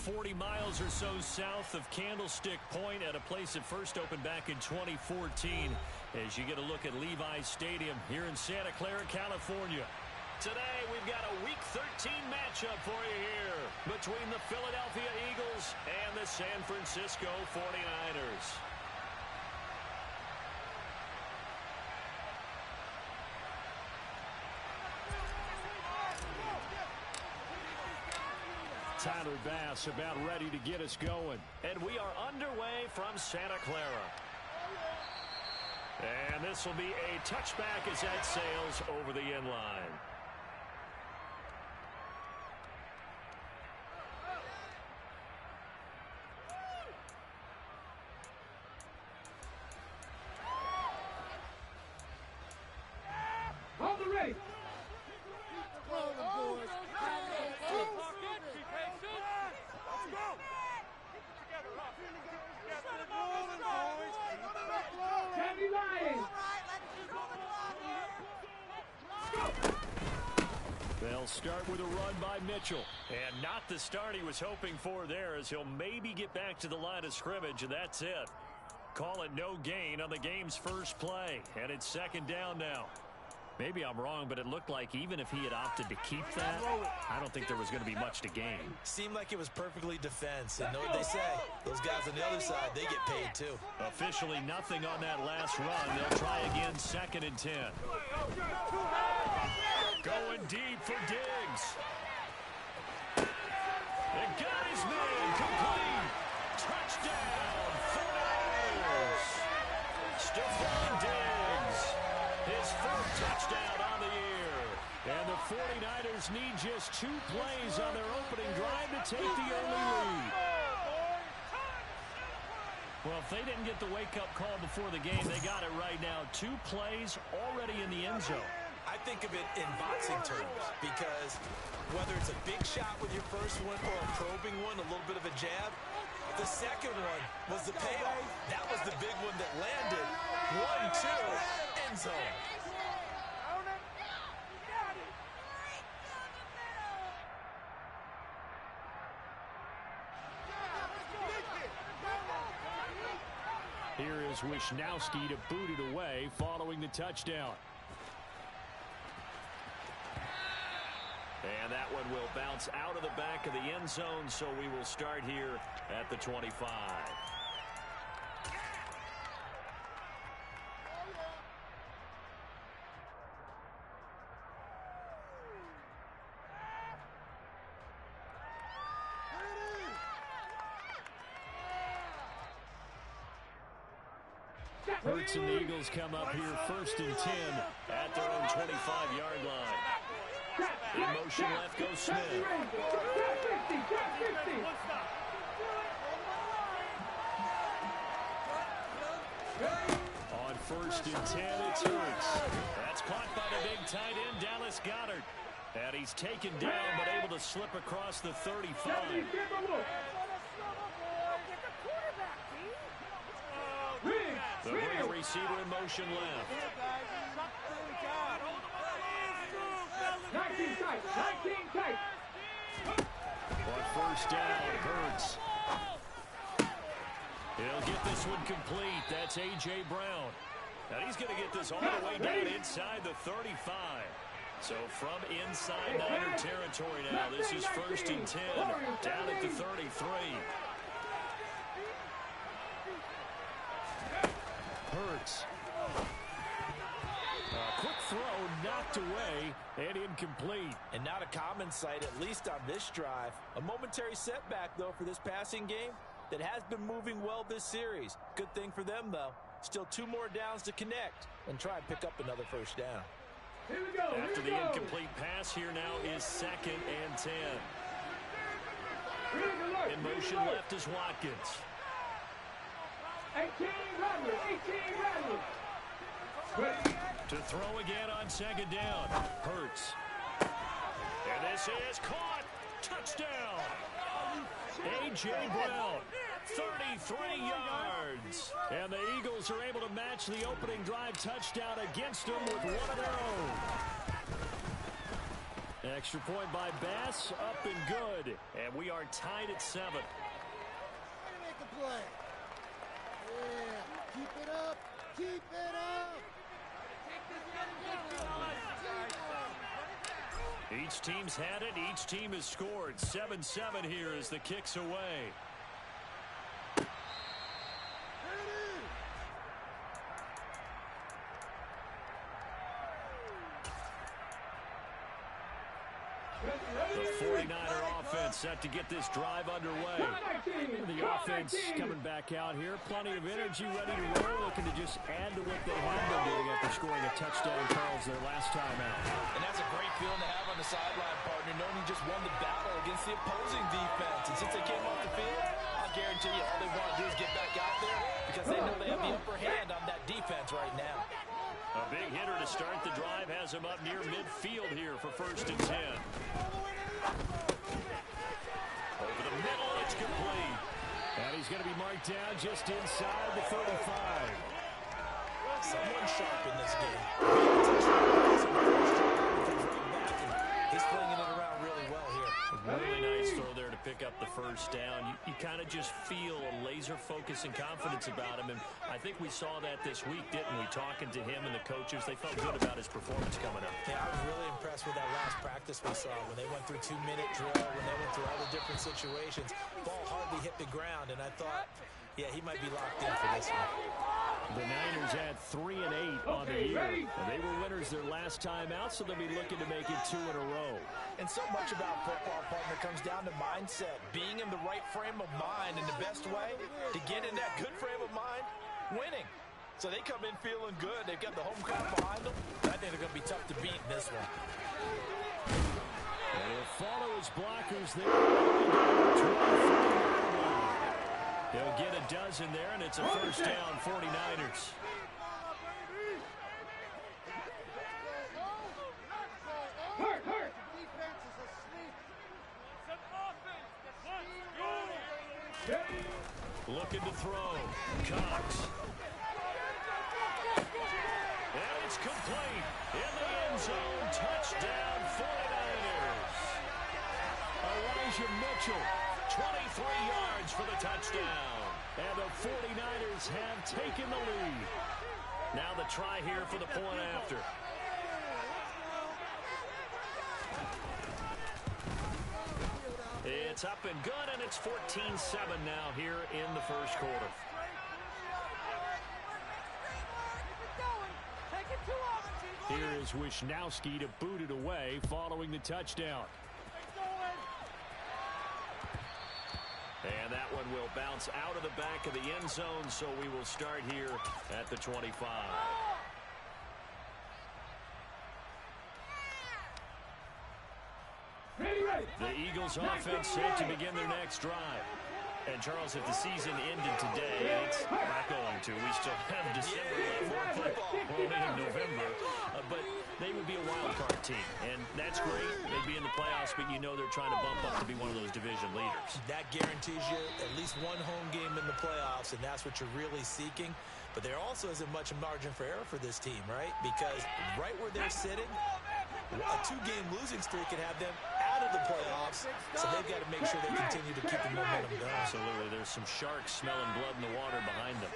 40 miles or so south of Candlestick Point at a place that first opened back in 2014 as you get a look at Levi's Stadium here in Santa Clara, California. Today, we've got a Week 13 matchup for you here between the Philadelphia Eagles and the San Francisco 49ers. Tyler Bass about ready to get us going. And we are underway from Santa Clara. And this will be a touchback as that sails over the end line. Hold the ready. They'll start with a run by Mitchell. And not the start he was hoping for there, as he'll maybe get back to the line of scrimmage, and that's it. Call it no gain on the game's first play. And it's second down now. Maybe I'm wrong, but it looked like even if he had opted to keep that, I don't think there was going to be much to gain. Seemed like it was perfectly defense. And know what they say, those guys on the other side, they get paid too. Officially nothing on that last run. They'll try again, 2nd and 10. Going deep for Diggs. And got his man complete. Touchdown, 49ers. Stephon Diggs. His 4th touchdown on the year. And the 49ers need just 2 plays on their opening drive to take the early lead. Well, if they didn't get the wake-up call before the game, they got it right now. 2 plays already in the end zone. I think of it in boxing terms because whether it's a big shot with your first one or a probing one, a little bit of a jab, the second one was the payoff. That was the big one that landed. 1-2, end zone. Here is Wisnowski to boot it away following the touchdown. And that one will bounce out of the back of the end zone, so we will start here at the 25. Hurts and the Eagles come up here 1st and 10 at their own 25-yard line. In motion left goes Smith. On 1st and 10, it's Hurts. That's caught by the big tight end, Dallas Goedert. And he's taken down, but able to slip across the 35. The big receiver in motion left. 19 tight. On 1st down, Hurts. He'll get this one complete. That's A.J. Brown. Now he's going to get this all the way down inside the 35. So from inside Niner territory now, this is 1st and 10, down at the 33. Hurts. A quick throw knocked away and incomplete. And not a common sight, at least on this drive. A momentary setback, though, for this passing game that has been moving well this series. Good thing for them, though. Still 2 more downs to connect and try and pick up another 1st down. Here we go. After the incomplete pass, here now is 2nd and 10. In motion left is Watkins. 18 Rattler. To throw again on 2nd down. Hurts. And this is caught. Touchdown. A.J. Brown. 33 yards. And the Eagles are able to match the opening drive touchdown against them with one of their own. Extra point by Bass, up and good. And we are tied at 7. Make a play. Yeah, keep it up. Keep it up. Each team's had it. Each team has scored. 7-7 here as the kick's away. The 49er offense set to get this drive underway. The offense coming back out here. Plenty of energy, ready to roll, looking to just add to what they have been doing after scoring a touchdown, Charles, their last time out. And that's a great feeling to have on the sideline, partner, knowing you just won the battle against the opposing defense. And since they came off the field, I'll guarantee you all they want to do is get back out there because they know they have the upper hand on that defense right now. A big hitter to start the drive has him up near midfield here for 1st and 10. Over the middle, it's complete. And he's going to be marked down just inside the 35. Someone sharp in this game. He's flinging it around really well here. Really nice throw there to pick up the 1st down. You kind of just feel a laser focus and confidence about him, and I think we saw that this week, didn't we? Talking to him and the coaches, they felt good about his performance coming up. Yeah, I was really impressed with that last practice we saw when they went through 2-minute drill, when they went through all the different situations. Ball hardly hit the ground, and I thought, yeah, he might be locked in for this one. The Niners had 3 and 8 on the year. And they were winners their last time out, so they'll be looking to make it 2 in a row. And so much about football, partner, comes down to mindset. Being in the right frame of mind, and the best way to get in that good frame of mind, winning. So they come in feeling good. They've got the home crowd behind them. I think they're going to be tough to beat in this one. And he'll follow his blockers there. They'll get a dozen there, and it's a 1st down, 49ers. Looking to throw. Cox. And it's complete. In the end zone. Touchdown, 49ers. Elijah Mitchell. 23 yards for the touchdown. And the 49ers have taken the lead. Now the try here for the point after. It's up and good, and it's 14-7 now here in the 1st quarter. Here is Wisnowski to boot it away following the touchdown. And that one will bounce out of the back of the end zone, so we will start here at the 25. The Eagles offense set to begin their next drive. And, Charles, if the season ended today, it's not going to. We still have December left for football, only in November. But they would be a wild card team, and that's great. They'd be in the playoffs, but you know they're trying to bump up to be one of those division leaders. That guarantees you at least one home game in the playoffs, and that's what you're really seeking. But there also isn't much margin for error for this team, right? Because right where they're sitting, a 2-game losing streak could have them out of the playoffs, so they've got to make sure they continue to keep the momentum going. Absolutely. There's some sharks smelling blood in the water behind them.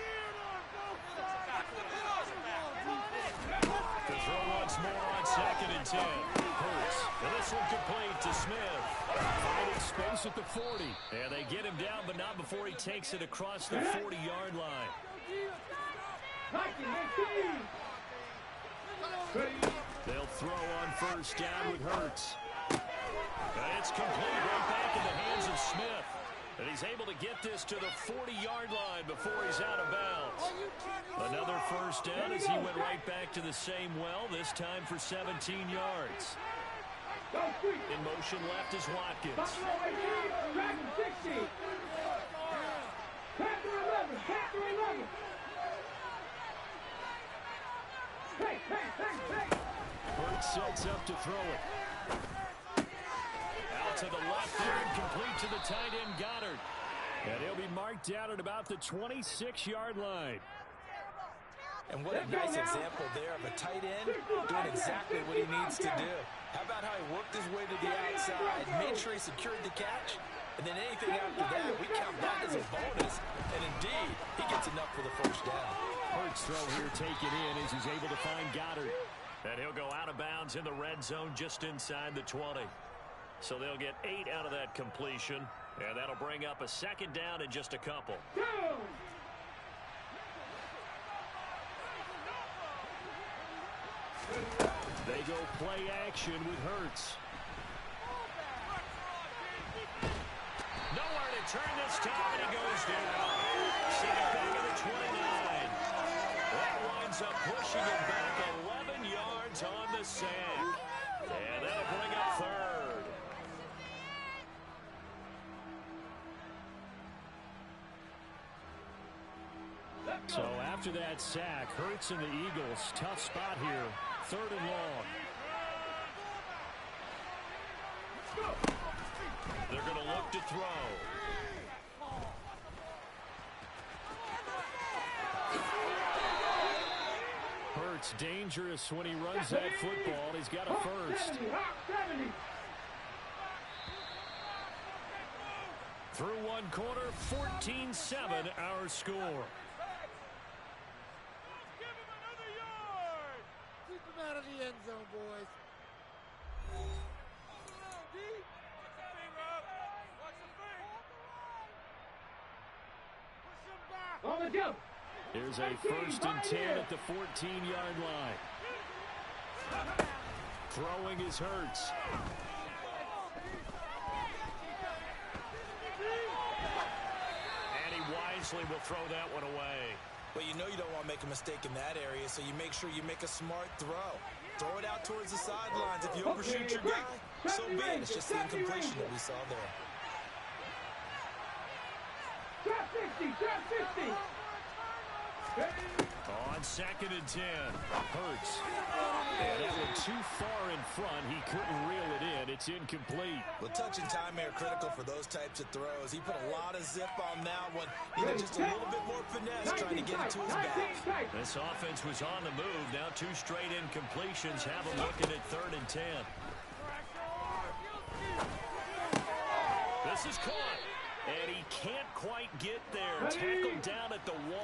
To throw once more on 2nd and 10. Hurts. And this one complete to Smith. Finding space at the 40. And they get him down, but not before he takes it across the 40-yard line. They'll throw on 1st down with Hurts. And it's complete right back in the hands of Smith. And he's able to get this to the 40-yard line before he's out of bounds. Another 1st down as he went right back to the same well, this time for 17 yards. In motion left is Watkins. Hurts sets up to throw it. Out to the left there and complete to the tight end Goddard. And he'll be marked down at about the 26-yard line. And what a nice example there of a tight end doing exactly what he needs to do. How about how he worked his way to the outside, made sure he secured the catch, and then anything after that, we count that as a bonus. And indeed, he gets enough for the first down. Hurts throw here taken in as he's able to find Goddard. And he'll go out of bounds in the red zone just inside the 20. So they'll get 8 out of that completion. And that'll bring up a second down in just a couple. They go play action with Hurts. Nowhere to turn this time, and he goes down. Set it back at the 29. That winds up pushing him back 11 yards on the sack. And that'll bring up third. So after that sack, Hurts and the Eagles, tough spot here. 3rd and long. They're going to look to throw. Hurts dangerous when he runs that football. He's got a first. Through one quarter, 14-7 our score. Out of the end zone, boys. On the jump. Here's a 1st and 10 at the 14-yard line. Throwing is Hurts. And he wisely will throw that one away. Well, you know you don't want to make a mistake in that area, so you make sure you make a smart throw. Throw it out towards the sidelines. If you overshoot your guy, so be it. It's just the incompletion that we saw there. Drop 50, drop 50. On 2nd and 10, Hurts. And that one too far in front. He couldn't reel it in. It's incomplete. Well, touch and time are critical for those types of throws. He put a lot of zip on that one. Needed just a little bit more finesse trying to get it to his back. This offense was on the move. Now 2 straight incompletions have him looking at 3rd and 10. This is caught. And he can't quite get there. Tackled down at the 1.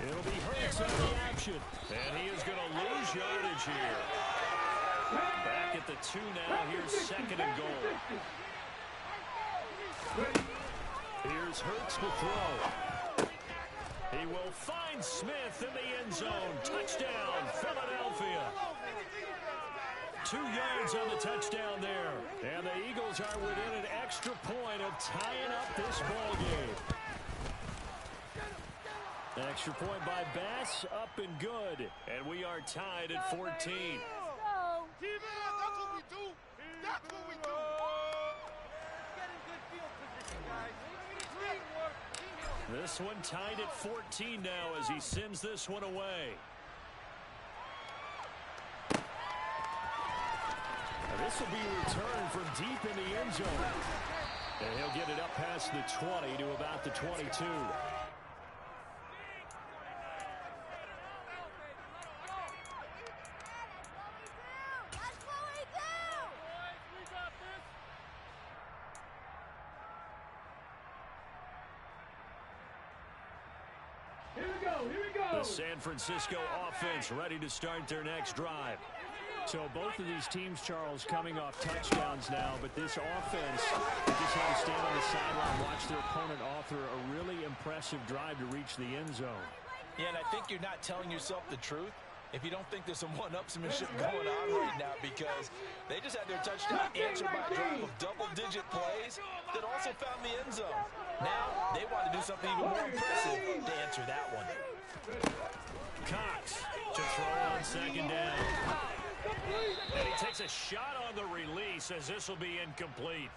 It'll be Hurts on the action. And he is going to lose yardage here. Back at the 2 now. Here's 2nd and goal. Here's Hurts to throw. He will find Smith in the end zone. Touchdown, Philadelphia. 2 yards on the touchdown there. And the Eagles are within an extra point of tying up this ball game. Extra point by Bass, up and good. And we are tied at 14. Keep it up. That's what we do. That's what we do. Get in good field position, guys. This one tied at 14 now as he sends this one away. Now this will be returned from deep in the end zone. And he'll get it up past the 20 to about the 22. The San Francisco offense ready to start their next drive. So both of these teams, Charles, coming off touchdowns now, but this offense, they just had to stand on the sideline, watch their opponent author a really impressive drive to reach the end zone. Yeah, and I think you're not telling yourself the truth if you don't think there's some one-upsmanship going on right now, because they just had their touchdown answered by a drive of double-digit plays that also found the end zone. Now they want to do something even more impressive to answer that one. Cox to throw on 2nd down. And he takes a shot on the release as this will be incomplete.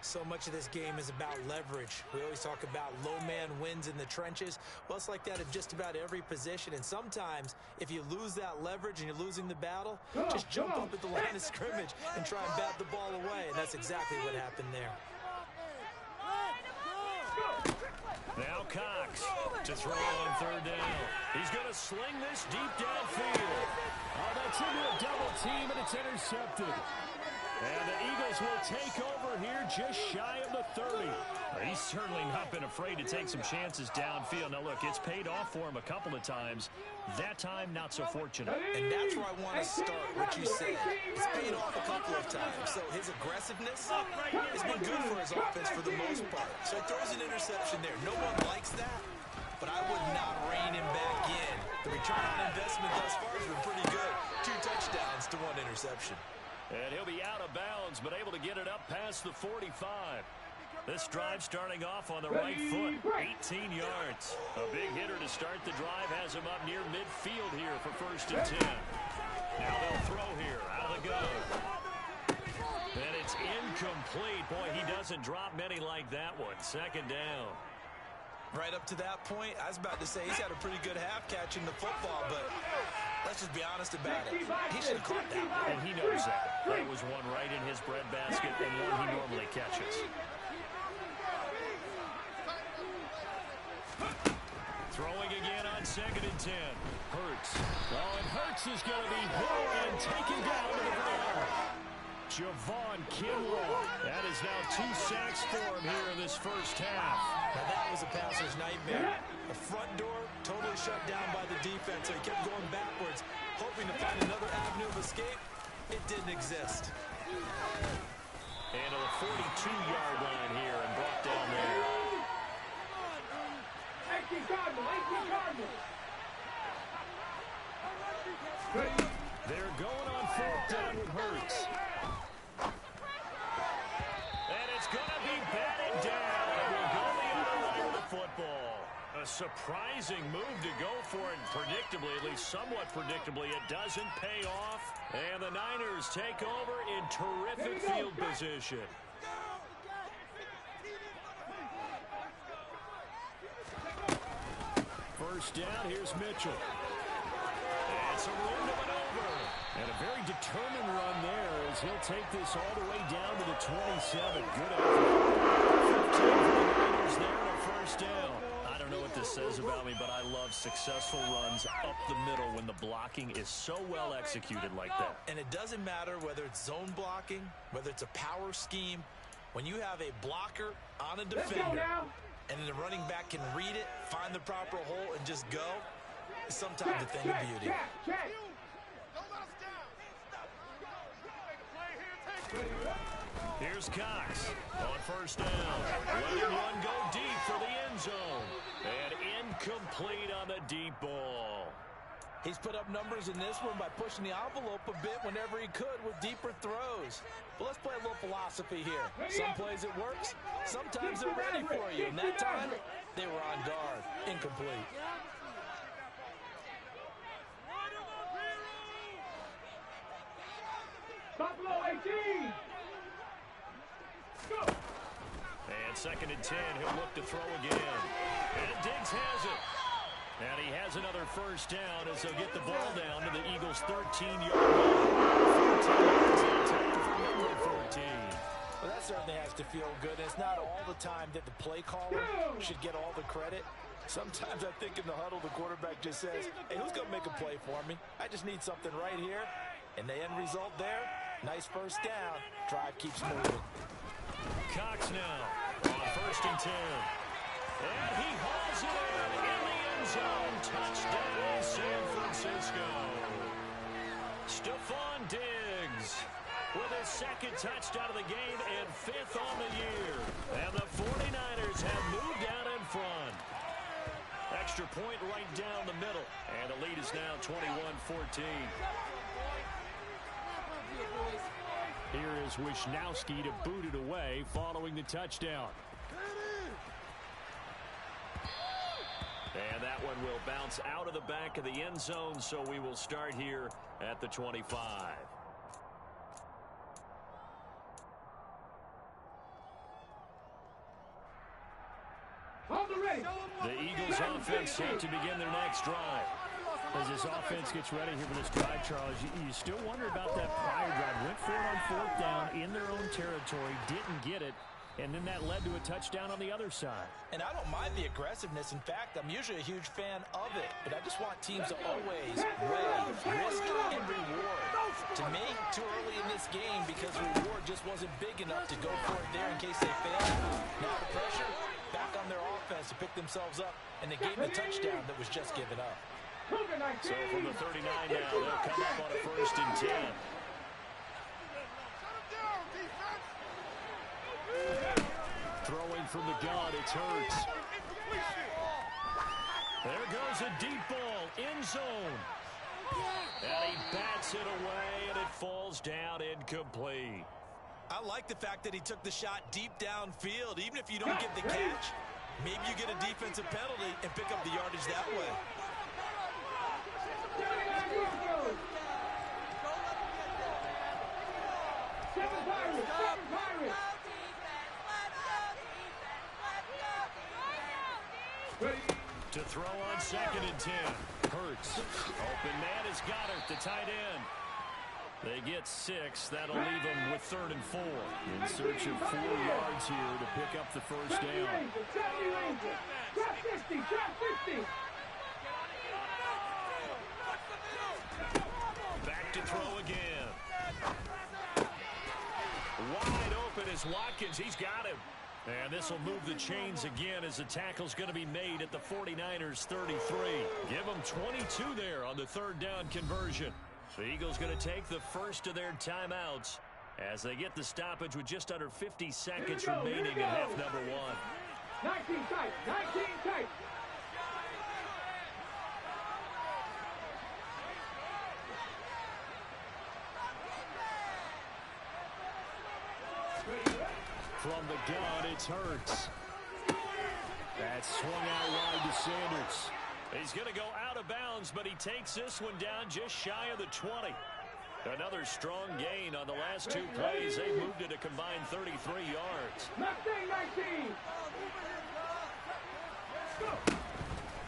So much of this game is about leverage. We always talk about low man wins in the trenches. Well, it's like that at just about every position. And sometimes, if you lose that leverage and you're losing the battle, just jump up at the line of scrimmage and try and bat the ball away. And that's exactly what happened there. Now Cox to throw on third down. He's going to sling this deep downfield. Oh, that's into a double team, and it's intercepted. And the Eagles will take over here just shy of the 30. He's certainly not been afraid to take some chances downfield. Now, look, it's paid off for him a couple of times. That time, not so fortunate. And that's where I want to start, what you said. It's paid off a couple of times. So his aggressiveness has been good for his offense for the most part. So he throws an interception there. No one likes that, but I would not rein him back in. The return on investment thus far has been pretty good. 2 touchdowns to 1 interception. And he'll be out of bounds, but able to get it up past the 45. This drive starting off on the right foot, 18 yards. A big hitter to start the drive has him up near midfield here for 1st and 10. Now they'll throw here, out of the gun. And it's incomplete. Boy, he doesn't drop many like that one. 2nd down. Right up to that point, I was about to say he's had a pretty good half catching the football, but let's just be honest about it. He should have caught that one. And he knows that. That was one right in his breadbasket and one he normally catches. Throwing again on 2nd and 10. Hurts. Oh, and Hurts is going to be hit and taken down to the ground. Javon Kinlaw. That is now 2 sacks for him here in this first half. Now that was a passer's nightmare. The front door totally shut down by the defense, so he kept going backwards, hoping to find another avenue of escape. It didn't exist. And to the 42-yard line here and brought down there. They're going on 4th down with Hurts. And it's going to be batted down. It will go the other way of the football. A surprising move to go for it, predictably, at least somewhat predictably. It doesn't pay off. And the Niners take over in terrific field position. First down, here's Mitchell. And some room to maneuver. And a very determined run there as he'll take this all the way down to the 27. Good effort. 15 for the Niners there and a first down. I don't know what this says about me, but I love successful runs up the middle when the blocking is so well executed like that. And it doesn't matter whether it's zone blocking, whether it's a power scheme. When you have a blocker on a defender, and then the running back can read it, find the proper hole, and just go, it's sometimes a thing of beauty. Here's Cox on first down. Letting one go deep for the end zone. And incomplete on the deep ball. He's put up numbers in this one by pushing the envelope a bit whenever he could with deeper throws. But let's play a little philosophy here. Some plays it works, sometimes they're ready for you. And that time, they were on guard. Incomplete. Buffalo 18. Go. And 2nd and 10, he'll look to throw again. And Diggs has it. And he has another first down as they'll get the ball down to the Eagles' 13-yard line. 14 yards in time for number 14. Well, that certainly has to feel good. And it's not all the time that the play caller should get all the credit. Sometimes I think in the huddle, the quarterback just says, hey, who's going to make a play for me? I just need something right here. And the end result there, nice first down. Drive keeps moving. Cox now on 1st and 10. And he hauls it in the end zone. Touchdown, San Francisco. Stephon Diggs with his 2nd touchdown of the game and 5th on the year. And the 49ers have moved out in front. Extra point right down the middle. And the lead is now 21-14. Here is Wisnowski to boot it away following the touchdown. And that one will bounce out of the back of the end zone, so we will start here at the 25. The Eagles offense set to begin their next drive. As this offense gets ready here for this drive, Charles, you still wonder about that prior drive. Went for it on 4th down in their own territory, didn't get it. and then that led to a touchdown on the other side. And I don't mind the aggressiveness. In fact, I'm usually a huge fan of it. But I just want teams to always weigh risk and reward. To me, too early in this game because the reward just wasn't big enough to go for it there in case they failed. Now the pressure back on their offense to pick themselves up, and they gave the touchdown that was just given up. So from the 39 now, they'll come up on a 1st and 10. Throwing from the gun, it's Hurts. There goes a deep ball, end zone. And he bats it away, and it falls down incomplete. I like the fact that he took the shot deep downfield. Even if you don't get the catch, maybe you get a defensive penalty and pick up the yardage that way. To throw on 2nd and 10. Hurts. Open man is Goddard, the tight end. They get 6. That'll leave them with 3rd and 4. In search of 4 yards here to pick up the first down. Back to throw again. Wide open is Watkins. He's got him. And this will move the chains again as the tackle's going to be made at the 49ers 33. Give them 22 there on the 3rd down conversion. The Eagles going to take the first of their timeouts as they get the stoppage with just under 50 seconds remaining in half number 1. 19 tight, 19 tight. From the gun, it's Hurts. That swung out wide to Sanders. He's going to go out of bounds, but he takes this one down just shy of the 20. Another strong gain on the last 2 plays. They moved it a combined 33 yards. 19.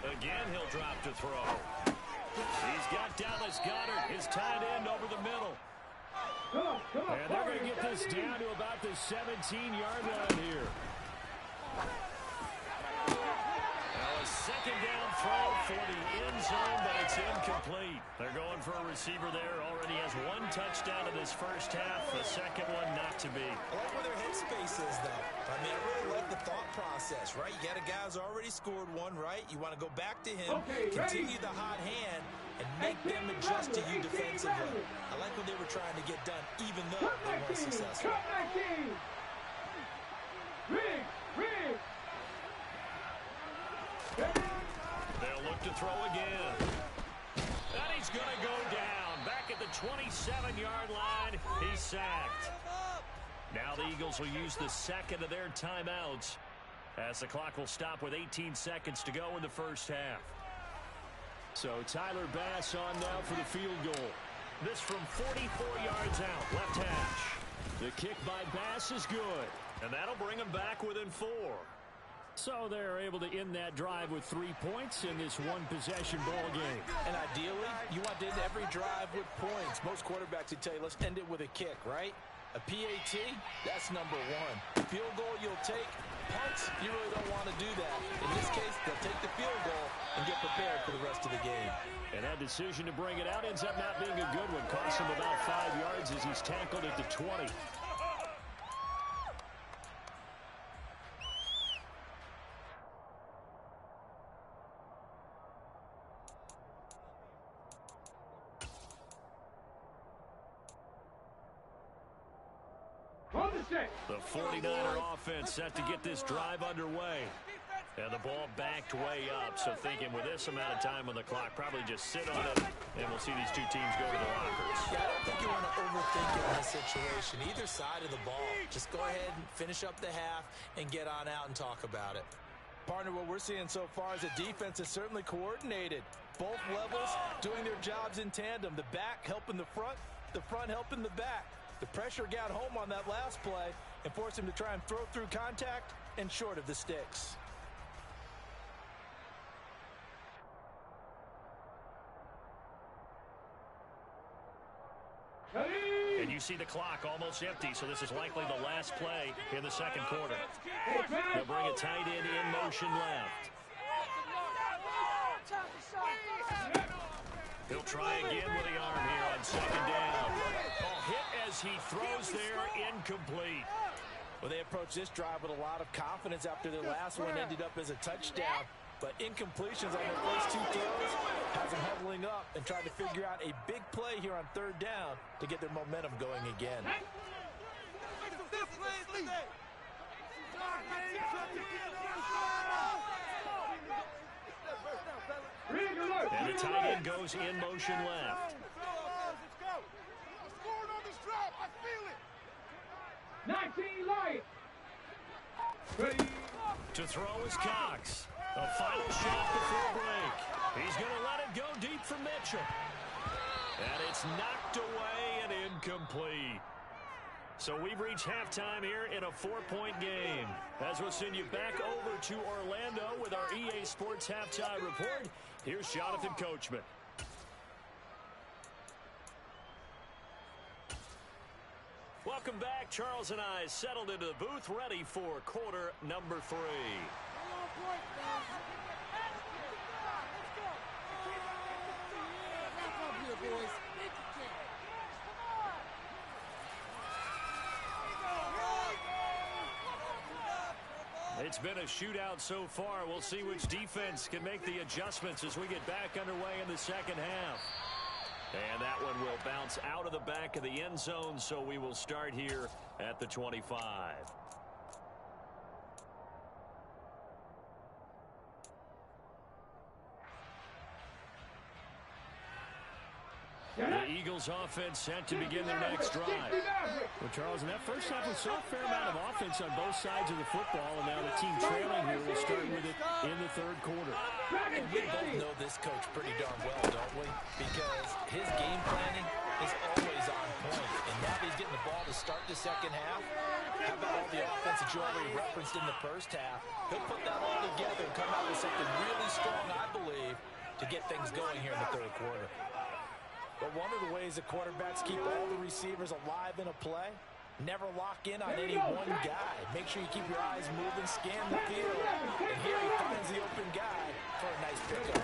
Again, he'll drop to throw. He's got Dallas Goedert, his tight end, over the middle. And they're going to get this down to about the 17-yard line here. Now a 2nd down throw for the end zone, but it's incomplete. They're going for a receiver there. Already has 1 touchdown in this first half. The second one not to be. I like where their headspace is, though. I mean, I really like the thought process, right? You got a guy who's already scored 1, right? You want to go back to him, continue the hot hand, and make them adjust to you defensively. I like what they were trying to get done, even though they weren't successful. They'll look to throw again. And he's going to go down. Back at the 27-yard line, he's sacked. Now the Eagles will use the 2nd of their timeouts as the clock will stop with 18 seconds to go in the first half. So Tyler Bass on now for the field goal. This from 44 yards out, left hash. The kick by Bass is good. And that'll bring them back within 4. So they're able to end that drive with 3 points in this one-possession ball game. And ideally, you want to end every drive with points. Most quarterbacks would tell you, let's end it with a kick, right? A PAT, that's number 1. Field goal you'll take. Punts, you really don't want to do that. In this case, they'll take the field goal and get prepared for the rest of the game. And that decision to bring it out ends up not being a good one. Costs him about 5 yards as he's tackled at the 20. The 49er offense set to get this drive underway. And the ball backed way up. So thinking with this amount of time on the clock, probably just sit on it, and we'll see these two teams go to the lockers. Yeah, I don't think you want to overthink it in this situation. Either side of the ball. Just go ahead and finish up the half and get on out and talk about it. Partner, what we're seeing so far is the defense is certainly coordinated. Both levels doing their jobs in tandem. The back helping the front helping the back. The pressure got home on that last play and forced him to try and throw through contact and short of the sticks. And you see the clock almost empty, so this is likely the last play in the second quarter. They'll bring a tight end in motion left. He'll try again with the arm here on second down. Hit as he throws there, incomplete. Well, they approached this drive with a lot of confidence after their last one ended up as a touchdown. But incompletions on their first two throws has them huddling up and trying to figure out a big play here on third down to get their momentum going again. And the tight end goes in motion left. 19 light. To throw is Cox. A final shot before break. He's going to let it go deep for Mitchell. And it's knocked away and incomplete. So we've reached halftime here in a 4-point game. As we'll send you back over to Orlando with our EA Sports Halftime Report, here's Jonathan Coachman. Welcome back. Charles and I settled into the booth, ready for quarter number 3. It's been a shootout so far. We'll see which defense can make the adjustments as we get back underway in the second half. And that one will bounce out of the back of the end zone, so we will start here at the 25. The Eagles offense set to begin their next drive. Well, Charles, in that first half, we saw a fair amount of offense on both sides of the football, and now the team trailing here will start with it in the third quarter. And we both know this coach pretty darn well, don't we? Because his game planning is always on point. And now he's getting the ball to start the second half. How about all the offense that you already referenced in the first half? He'll put that all together and come out with something really strong, I believe, to get things going here in the third quarter. But one of the ways the quarterbacks keep all the receivers alive in a play, never lock in on any one guy. Make sure you keep your eyes moving, scan the field. And here he finds the open guy for a nice pickup.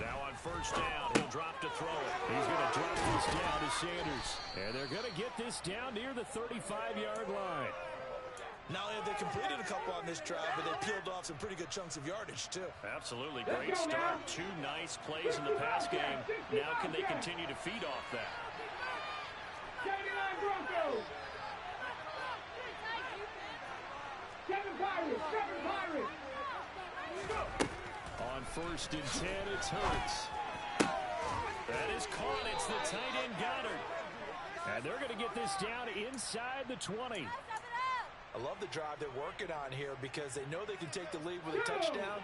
Now on first down, he'll drop to throw it. He's going to drop this down to Sanders. And they're going to get this down near the 35-yard line. Not only have they completed a couple on this drive, but they peeled off some pretty good chunks of yardage, too. Absolutely. Great start. 2 nice plays in the pass game. Now can they continue to feed off that? On first and 10, it's Hurts. That is caught. It's the tight end Goddard. And they're going to get this down inside the 20. I love the drive they're working on here because they know they can take the lead with a touchdown.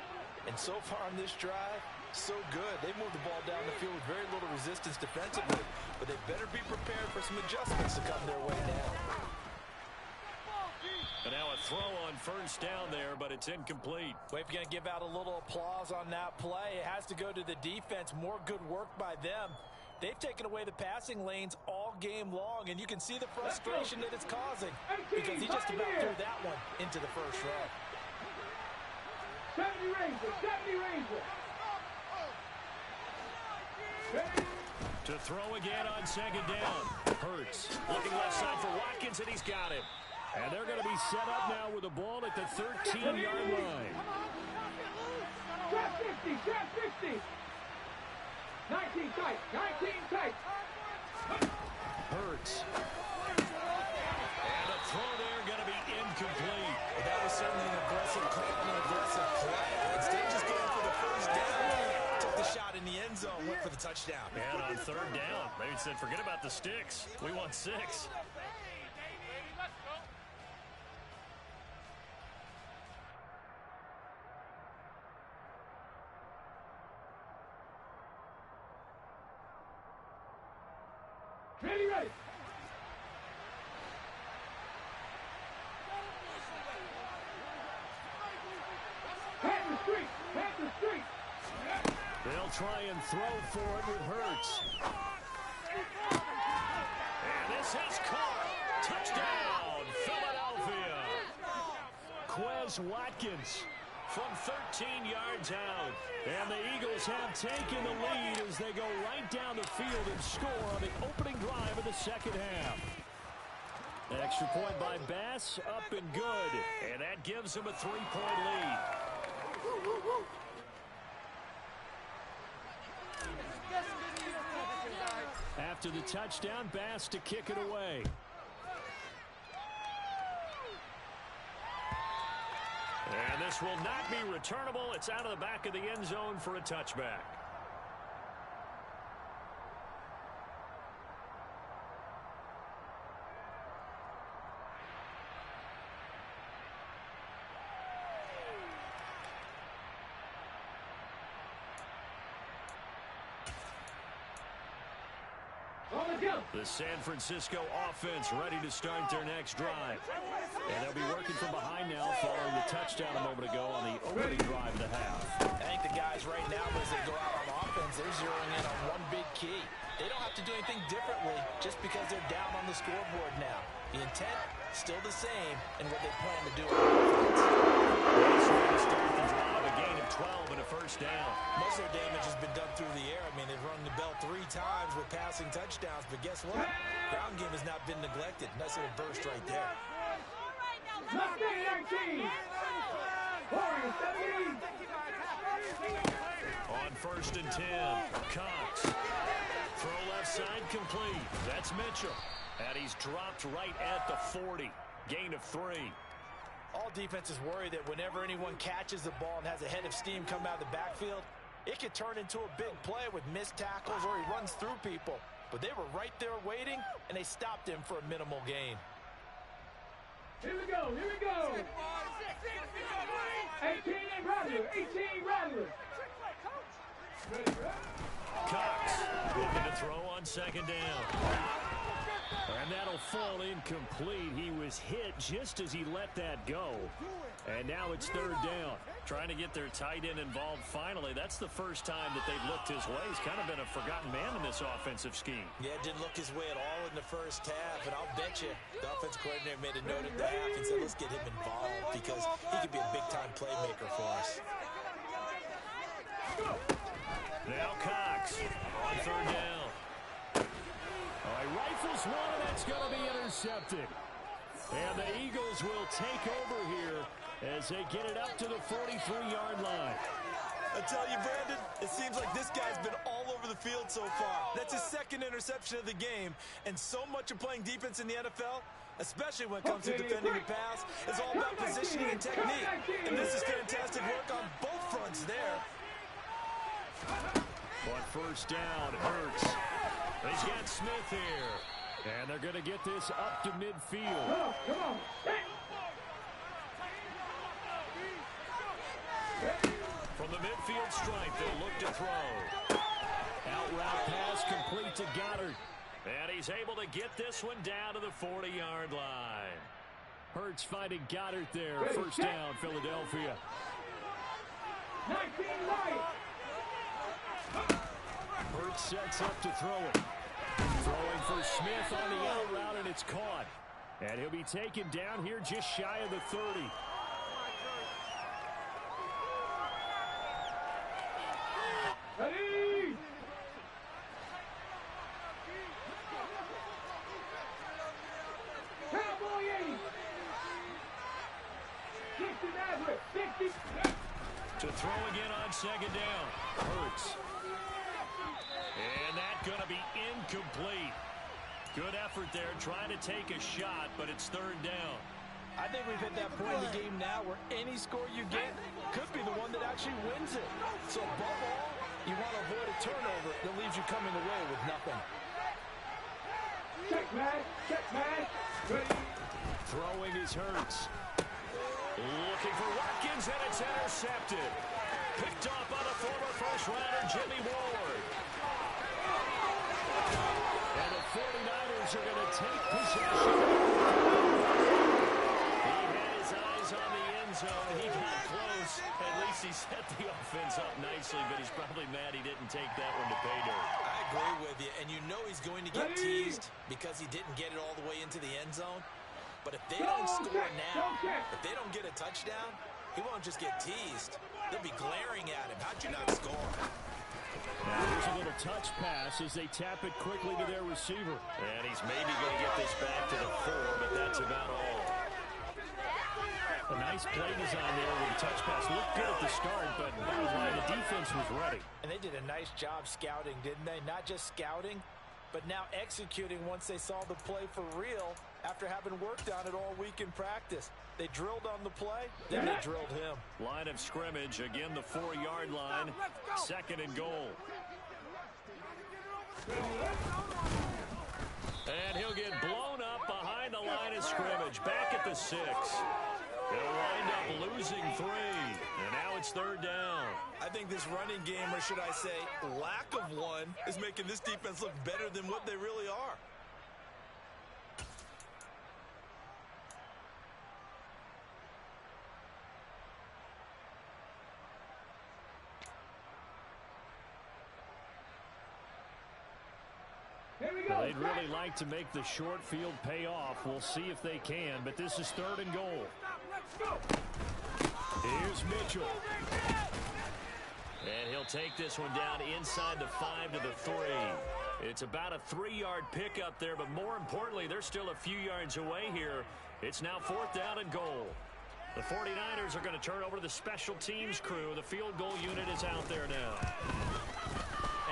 And so far on this drive, so good. They moved the ball down the field with very little resistance defensively. But they better be prepared for some adjustments to come their way now. And now a throw on first down there, but it's incomplete. Well, if you're going to give out a little applause on that play, it has to go to the defense. More good work by them. They've taken away the passing lanes all game long, and you can see the frustration that it's causing because he just about threw that one into the first row. 70 Ranger. To throw again on second down. Hurts looking left side for Watkins, and he's got him. And they're going to be set up now with the ball at the 13-yard line. Trap 50. 19 tight. Hurts. And a throw there going to be incomplete. Well, that was certainly an aggressive call and an aggressive play. Instead of just going for the first down, took the shot in the end zone, went for the touchdown. And on third down, maybe said, forget about the sticks. We want 6. Ready. Panther Street. They'll try and throw for it with Hurts. And This is caught. Touchdown, Philadelphia. Quez Watkins from 13 yards out. And the Eagles have taken the lead as they go right down the field and score on the opening drive of the second half. Extra point by Bass, up and good. And that gives him a 3-point lead. After the touchdown, Bass to kick it away. And this will not be returnable. It's out of the back of the end zone for a touchback. The San Francisco offense ready to start their next drive. And they'll be working from behind now following the touchdown a moment ago on the opening drive of the half. I think the guys right now, as they go out on offense, they're zeroing in on one big key. They don't have to do anything differently just because they're down on the scoreboard now. The intent, still the same, and what they plan to do on offense. Nice way to start the drive, a gain of 12 and a first down. Most of their damage has been done through the air. I mean, they've rung the bell 3 times with passing touchdowns, but guess what? Ground game has not been neglected. Nice little burst right there. Mustang 19. Warriors 17. On 1st and 10, Cox. Throw left side complete. That's Mitchell. And he's dropped right at the 40. Gain of 3. All defenses worry that whenever anyone catches the ball and has a head of steam come out of the backfield, it could turn into a big play with missed tackles or he runs through people. But they were right there waiting, and they stopped him for a minimal gain. Here we go, here we go. 18 Rattler, 18 Rattler. Cox looking to throw on 2nd down. And that'll fall incomplete. He was hit just as he let that go. And now it's 3rd down. Trying to get their tight end involved finally. That's the first time that they've looked his way. He's kind of been a forgotten man in this offensive scheme. Yeah, didn't look his way at all in the first half. And I'll bet you the offensive coordinator made a note at the half and said, let's get him involved because he could be a big-time playmaker for us. Now Cox on 3rd down. He rifles one, and that's going to be intercepted. And the Eagles will take over here as they get it up to the 43-yard line. I tell you, Brandon, it seems like this guy's been all over the field so far. That's his 2nd interception of the game. And so much of playing defense in the NFL, especially when it comes to defending the pass, is all about positioning and technique. And this is fantastic work on both fronts there. On 1st down, Hurts. He's got Smith here. And they're going to get this up to midfield. Come on. From the midfield stripe, they'll look to throw. Out route pass complete to Goddard. And he's able to get this one down to the 40-yard line. Hurts finding Goddard there. 1st down, Philadelphia. 19 Lions. Hurts sets up to throw it. Throwing for Smith on the out route, and it's caught. And he'll be taken down here just shy of the 30. Ready. Cowboy 80. 60 Maverick. 60. To throw again on 2nd down. Hurts. And that's going to be incomplete. Good effort there, trying to take a shot, but it's 3rd down. I think we've hit that point in the game now where any score you get could be the one that actually wins it. So above all, you want to avoid a turnover that leaves you coming away with nothing. Check, man. Check, man. Ready. Throwing is Hurts. Looking for Watkins, and it's intercepted. Picked off by the former first-rounder, Jimmy Ward. And the 49ers are going to take possession. He had his eyes on the end zone. He got close, At least he set the offense up nicely, but he's probably mad he didn't take that one to pay dirt. I agree with you, and you know he's going to get teased because he didn't get it all the way into the end zone. But if they don't score now, if they don't get a touchdown, he won't just get teased. They'll be glaring at him. How'd you not score? Now here's a little touch pass as they tap it quickly to their receiver. And he's maybe going to get this back to the 4, but that's about all. A nice play design there with a touch pass. Looked good at the start, but bottom line, the defense was ready. And they did a nice job scouting, didn't they? Not just scouting, but now executing once they saw the play for real after having worked on it all week in practice. They drilled on the play, then they drilled him. Line of scrimmage, again the 4-yard line, 2nd and goal. And he'll get blown up behind the line of scrimmage, back at the 6. He'll wind up losing 3, and now it's 3rd down. I think this running game, or should I say lack of one, is making this defense look better than what they really are. Well, they'd really like to make the short field pay off. We'll see if they can, but this is 3rd and goal. Here's Mitchell. And he'll take this one down inside the 5 to the 3. It's about a 3-yard pickup there, but more importantly, they're still a few yards away here. It's now 4th down and goal. The 49ers are going to turn over to the special teams crew. The field goal unit is out there now.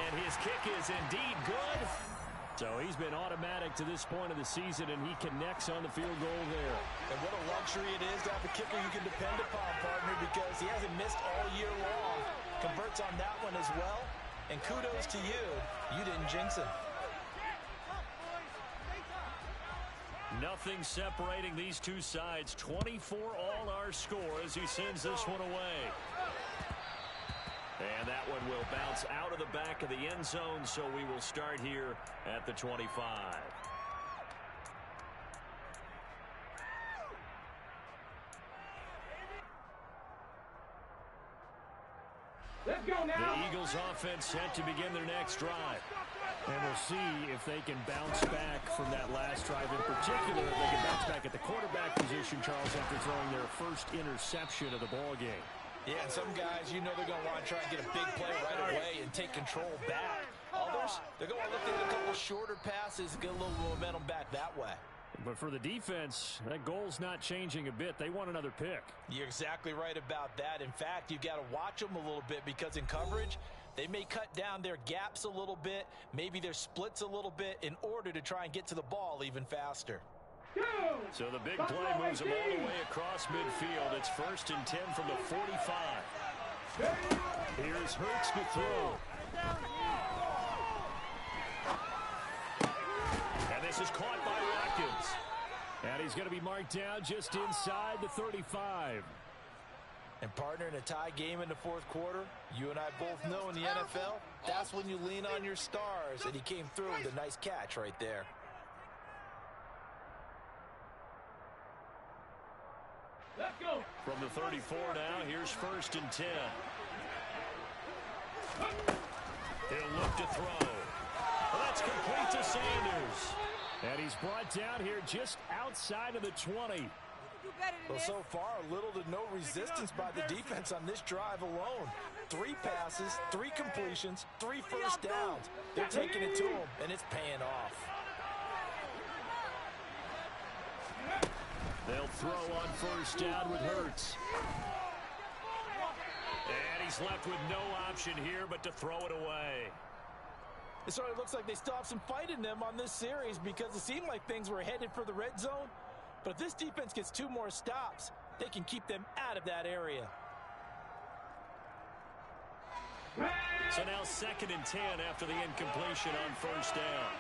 And his kick is indeed good. So he's been automatic to this point of the season, and he connects on the field goal there. And what a luxury it is to have a kicker you can depend upon, partner, because he hasn't missed all year long. Converts on that one as well. And kudos to you. You didn't jinx him. Nothing separating these two sides. 24 all our score as he sends this one away. And that one will bounce out of the back of the end zone, so we will start here at the 25. Let's go now. The Eagles offense set to begin their next drive. And we'll see if they can bounce back from that last drive. In particular, if they can bounce back at the quarterback position, Charles, after throwing their first interception of the ball game. Yeah, and some guys, you know they're going to want to try and get a big play right away and take control back. Others, they're going to look at a couple shorter passes and get a little momentum back that way. But for the defense, that goal's not changing a bit. They want another pick. You're exactly right about that. In fact, you've got to watch them a little bit because in coverage, they may cut down their gaps a little bit, maybe their splits a little bit in order to try and get to the ball even faster. So the big play moves them all the way across midfield. It's 1st and 10 from the 45. Here's Hurts to throw. And this is caught by Watkins. And he's going to be marked down just inside the 35. And partner, in a tie game in the 4th quarter, you and I both know in the NFL, that's when you lean on your stars. And he came through with a nice catch right there. Let's go. From the 34 now, here's 1st and 10. He'll look to throw. Well, that's complete to Sanders. And he's brought down here just outside of the 20. Well, so far, little to no resistance by the defense on this drive alone. 3 passes, 3 completions, 3 first downs. They're taking it to him, and it's paying off. They'll throw on 1st down with Hurts. And he's left with no option here but to throw it away. It sort of looks like they still have some fight in them on this series because it seemed like things were headed for the red zone. But if this defense gets 2 more stops, they can keep them out of that area. So now 2nd and 10 after the incompletion on 1st down.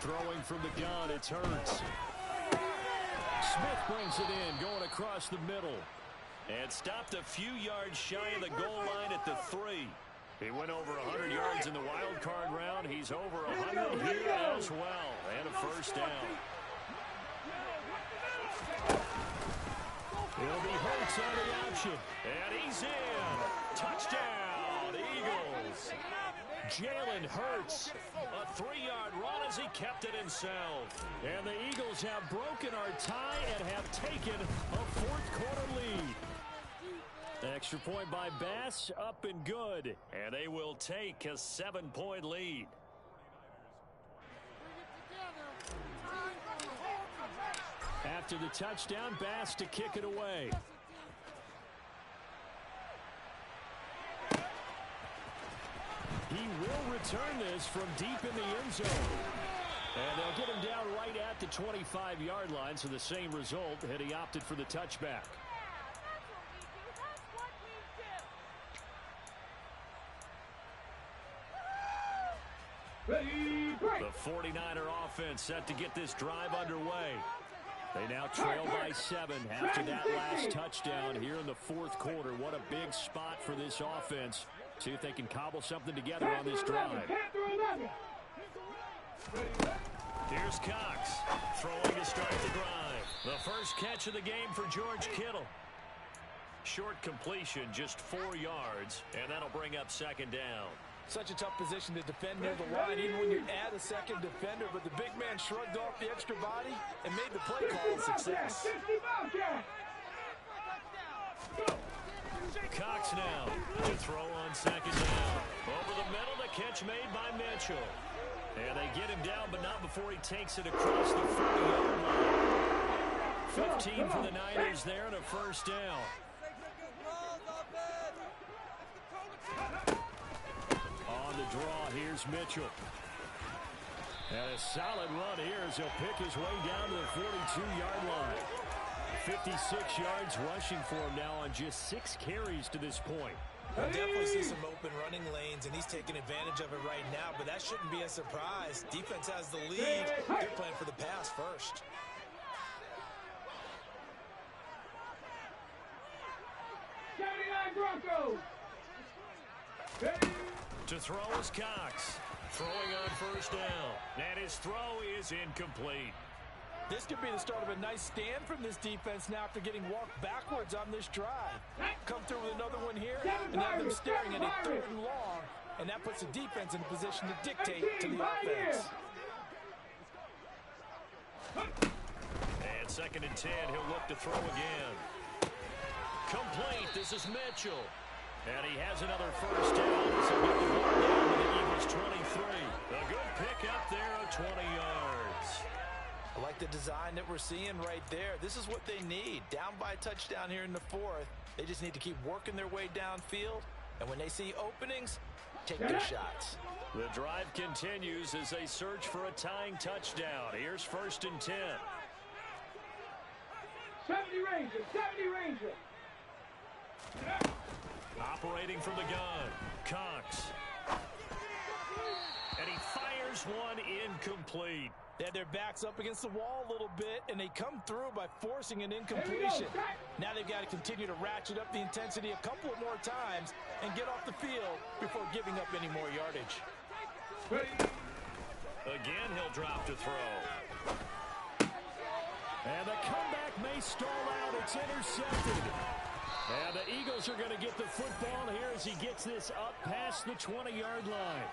Throwing from the gun, it's Hurts. Smith brings it in, going across the middle. And stopped a few yards shy of the goal line at the 3. He went over 100 yards in the wild card round. He's over 100 here as well. And a first down. It'll be Hurts on the option. And he's in. Touchdown, Eagles. Jalen Hurts. A 3-yard run as he kept it himself. And the Eagles have broken our tie and have taken a fourth-quarter lead. Extra point by Bass, up and good. And they will take a 7-point lead. After the touchdown, Bass to kick it away. He will return this from deep in the end zone. And they'll get him down right at the 25-yard line, so the same result had he opted for the touchback. The 49er offense set to get this drive underway. They now trail by 7 after that last touchdown here in the fourth quarter. What a big spot for this offense. See if they can cobble something together on this drive. Here's Cox throwing to start the drive. The first catch of the game for George Kittle. Short completion, just 4 yards, and that'll bring up second down. Such a tough position to defend near the line, even when you add a second defender. But the big man shrugged off the extra body and made the play call a success. Cox now to throw on second down. Over the middle, the catch made by Mitchell. And they get him down, but not before he takes it across the 40-yard line. 15 for the Niners there and a first down. On the draw, here's Mitchell. And a solid run here as he'll pick his way down to the 42-yard line. 56 yards rushing for him now on just 6 carries to this point. We'll definitely see some open running lanes, and he's taking advantage of it right now, but that shouldn't be a surprise. Defense has the lead. They're playing for the pass first. Broncos. To throw is Cox. Throwing on first down. And his throw is incomplete. This could be the start of a nice stand from this defense now after getting walked backwards on this drive. Come through with another one here and have them staring at a 3rd and long, and that puts the defense in a position to dictate to the offense. And 2nd and 10, he'll look to throw again. Complete. This is Mitchell. And he has another first down as he'll get the ball down to the Eagles 23. A good pickup there of 20 yards. I like the design that we're seeing right there. This is what they need. Down by a touchdown here in the 4th. They just need to keep working their way downfield. And when they see openings, take their shots. The drive continues as they search for a tying touchdown. Here's 1st and 10. 70 Rangers, 70 Rangers. Operating from the gun, Cox. And he fires one incomplete. They had their backs up against the wall a little bit, and they come through by forcing an incompletion. Now they've got to continue to ratchet up the intensity a couple of more times and get off the field before giving up any more yardage. Again, he'll drop to throw. And the comeback may stall out. It's intercepted. And the Eagles are going to get the football here as he gets this up past the 20-yard line.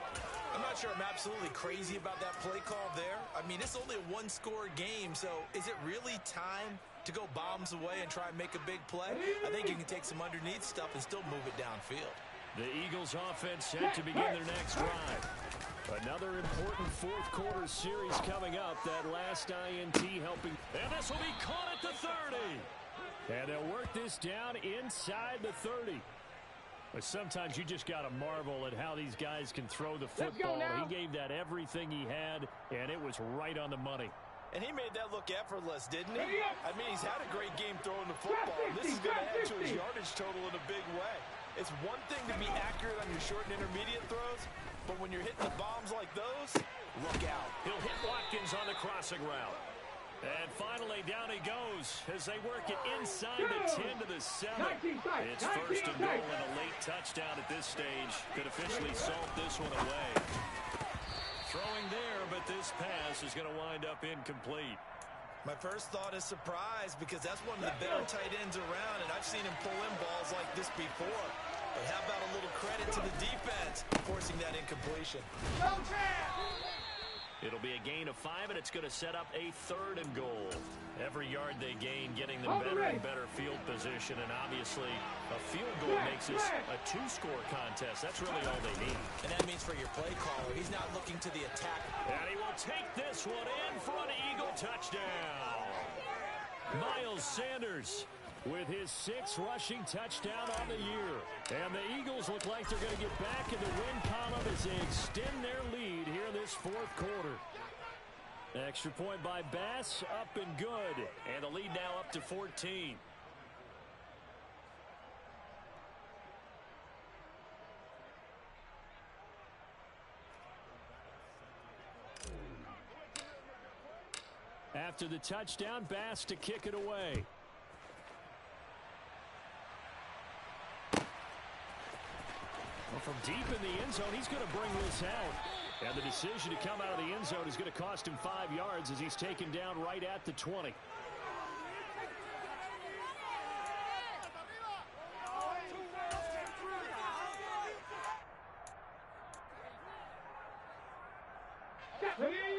I'm not sure I'm absolutely crazy about that play call there. I mean, it's only a one-score game, so is it really time to go bombs away and try and make a big play? I think you can take some underneath stuff and still move it downfield. The Eagles offense set to begin their next drive. Another important fourth-quarter series coming up. That last INT helping. And this will be caught at the 30. And they'll work this down inside the 30. But sometimes you just got to marvel at how these guys can throw the football. He gave that everything he had, and it was right on the money. And he made that look effortless, didn't he? I mean, he's had a great game throwing the football. This is going to add to his yardage total in a big way. It's one thing to be accurate on your short and intermediate throws, but when you're hitting the bombs like those, look out. He'll hit Watkins on the crossing route. And finally, down he goes as they work it inside the 10 to the 7. It's first and goal and a late touchdown at this stage. Could officially salt this one away. Throwing there, but this pass is going to wind up incomplete. My first thought is surprise because that's one of the better tight ends around, and I've seen him pull in balls like this before. But how about a little credit to the defense forcing that incompletion? It'll be a gain of 5, and it's going to set up a 3rd and goal. Every yard they gain, getting them better and better field position, and obviously a field goal makes this a 2-score contest. That's really all they need. And that means for your play caller, he's not looking to the attack. And he will take this one in for an Eagle touchdown. Miles Sanders with his 6th rushing touchdown on the year. And the Eagles look like they're going to get back in the win column as they extend their lead here in this 4th quarter. Extra point by Bass, up and good. And the lead now up to 14. After the touchdown, Bass to kick it away. Well, from deep in the end zone, he's going to bring this out. And the decision to come out of the end zone is going to cost him 5 yards as he's taken down right at the 20.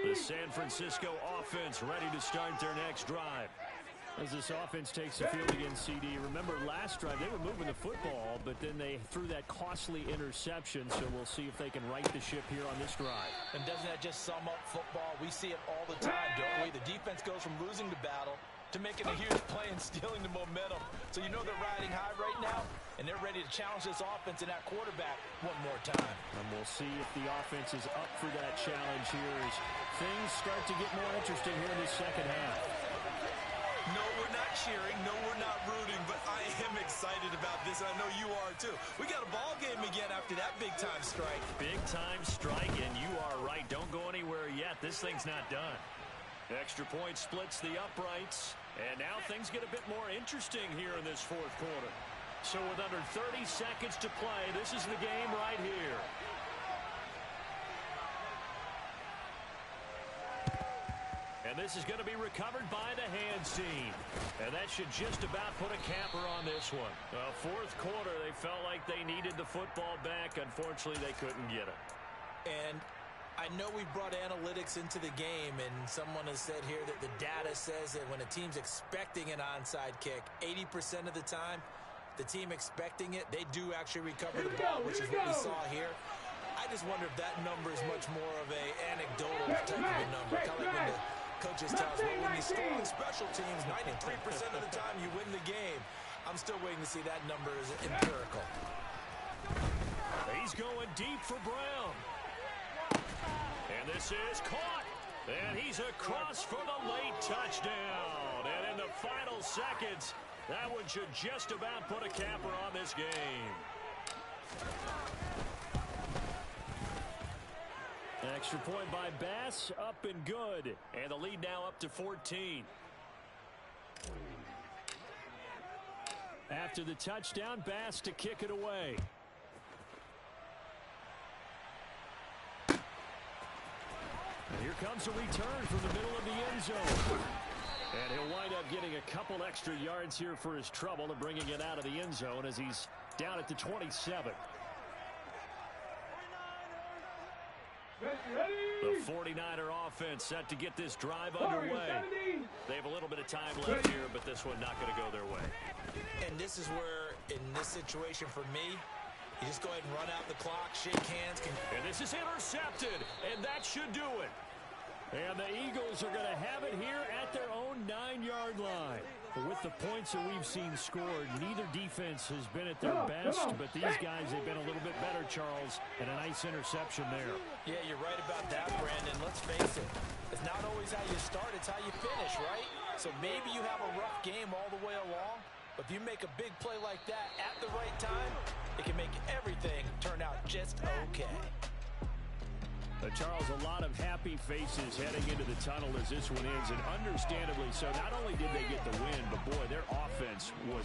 The San Francisco offense ready to start their next drive. As this offense takes the field against CD. Remember last drive they were moving the football, but then they threw that costly interception, so we'll see if they can right the ship here on this drive. And doesn't that just sum up football? We see it all the time, don't we? The defense goes from losing the battle to making a huge play and stealing the momentum. So you know they're riding high right now, and they're ready to challenge this offense and that quarterback one more time. And we'll see if the offense is up for that challenge here as things start to get more interesting here in this second half. No, we're not cheering. No, we're not rooting, but I am excited about this, and I know you are too. We got a ball game again after that big-time strike. Big-time strike, and you are right. Don't go anywhere yet. This thing's not done. Extra point splits the uprights, and now things get a bit more interesting here in this 4th quarter. So with under 30 seconds to play, this is the game right here. And this is going to be recovered by the hands team. And that should just about put a capper on this one. 4th quarter, they felt like they needed the football back. Unfortunately, they couldn't get it. And I know we brought analytics into the game, and someone has said here that the data says that when a team's expecting an onside kick, 80% of the time, the team expecting it, they do actually recover the ball, which is what we saw here. I just wonder if that number is much more of a anecdotal type of a number. Kind of like when the coaches tell us, well, when you score on special teams, 93% of the time you win the game. I'm still waiting to see that number is empirical. He's going deep for Brown. And this is caught. And he's across for the late touchdown. And in the final seconds, that one should just about put a capper on this game. Extra point by Bass, up and good. And the lead now up to 14. After the touchdown, Bass to kick it away. And here comes a return from the middle of the end zone. And he'll wind up getting a couple extra yards here for his trouble and bringing it out of the end zone as he's down at the 27. The 49er offense set to get this drive underway. They have a little bit of time left here, but this one not going to go their way. And this is where, in this situation for me, you just go ahead and run out the clock, shake hands. And this is intercepted, and that should do it. And the Eagles are going to have it here at their own 9-yard line. With the points that we've seen scored, neither defense has been at their best, but these guys have been a little bit better, Charles, and a nice interception there. Yeah, you're right about that, Brandon. Let's face it. It's not always how you start, it's how you finish, right? So maybe you have a rough game all the way along, but if you make a big play like that at the right time, it can make everything turn out just okay. Charles, a lot of happy faces heading into the tunnel as this one ends, and understandably so. Not only did they get the win, but boy, their offense was